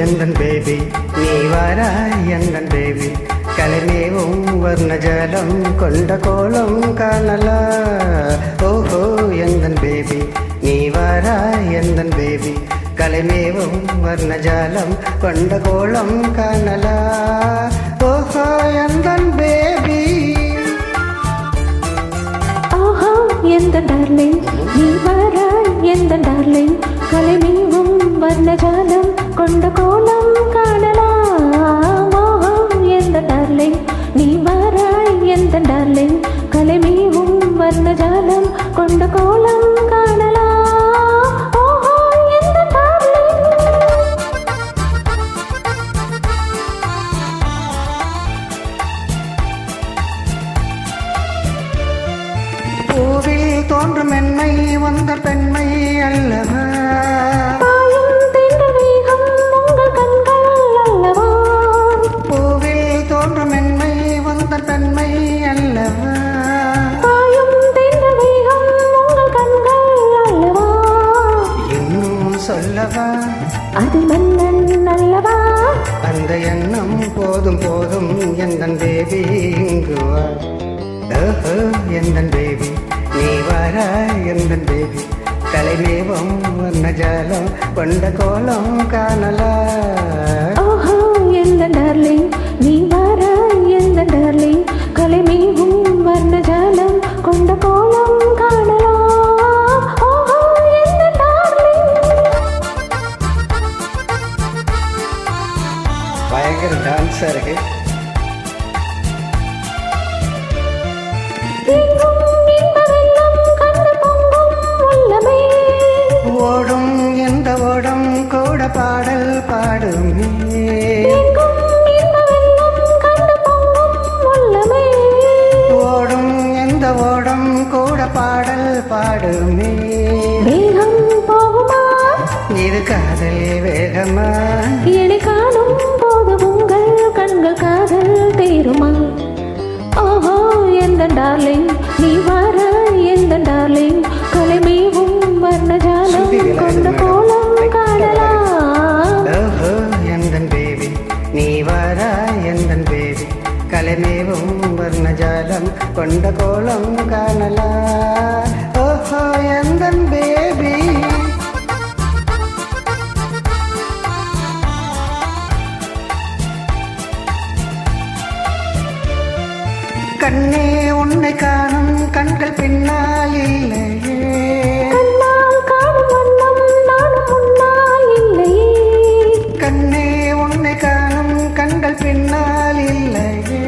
எந்தன் பேபி நீ வாராய் எந்தன் பேபி கலைமேவும் வர்ணஜாலம் கொண்ட கோலம் காணலா ஓஹோ எந்தன் பேபி நீ வாராய் எந்தன் பேபி கலைமேவும் வர்ணஜாலம் கொண்ட கோலம் காணலா ஓஹோ எந்தன் பேபி ஓஹோ எந்தன் டார்லிங் நீ வாராய் எந்தன் டார்லிங் கலைமேவும் வர்ணஜாலம் கொண்ட கோலம் காணலாம் ஓஹோ எந்தன் டார்லிங் நீ வாராய் எந்தன் டார்லிங் கலைமேவும் வர்ணஜாலம் கொண்ட கோலம் காணலாம் ஓஹோ எந்தன் டார்லிங் பூவில் தோன்றும் மென்மை வந்த பெண்மை அல்லவா பூவில் தோன்றும் மென்மை வந்த பெண்மை அல்லவா இன்னும் சொல்லவா அது மன்னன் அல்லவா அந்த எண்ணம் போதும் போதும் எந்தன் பேபி இங்குவா ஓஹோ எந்தன் பேபி நீ வாராய் எந்தன் பேபி கலைமேவம் வர்ணஜாலம் கொண்ட கோலம் காணலா ஓஹோ எந்தன் டார்லிங் நீ வாராய் எந்தன் டார்லிங் கலைமேவும் வர்ணஜாலம் கொண்ட கோலம் காணலாம் ஓஹோ எந்தன் டார்லிங் பயங்கர டான்ஸா இருக்கு ஓடும் எந்த ஓடம் கூட பாடல் பாடுமே ஓடும் எந்த ஓடம் கூட பாடல் பாடுமே வேகம் போகுமா இது காதல் வேகமா என்னை காணும் போது உங்கள் கண்கள் காதல் தேருமா ஓஹோ எந்தன் டார்லிங் நீ வாராய் எந்தன் டார்லிங் கலைமேவும் வர்ணஜாலம் கொண்ட கோலம் காணலாம் ஓஹோ எந்தன் பேபி நீ வாராய் எந்தன் பேபி கலைமேவும் வர்ணஜாலம் கொண்ட கோலம் காணலா ஓஹோ எந்தன் பேபி கண்ணே உன்னை காணும் கண்கள் பின்னால் இல்லையே கண்ணால் காணும் வண்ணம் நானும் முன்னால் இல்லையே கண்ணே உன்னை காணும் கண்கள் பின்னால் இல்லையே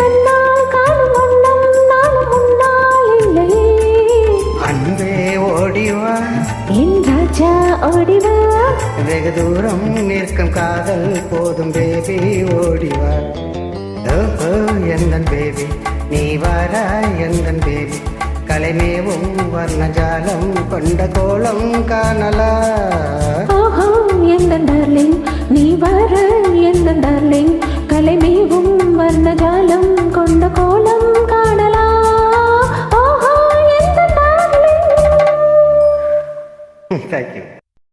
கண்ணால் காணும் வண்ணம் நானும் முன்னால் இல்லையே அன்பே ஓடிவா என் ராஜா ஓடிவா வெகு தூரம் நிற்கும் காதல் போதும் பேபி ஓடிவா ஓஹோ எந்தன் பேபி நீ வாராய் எந்தன் பேபி கலைமேவும் வர்ணஜாலம் கொண்ட கோலம் காணலா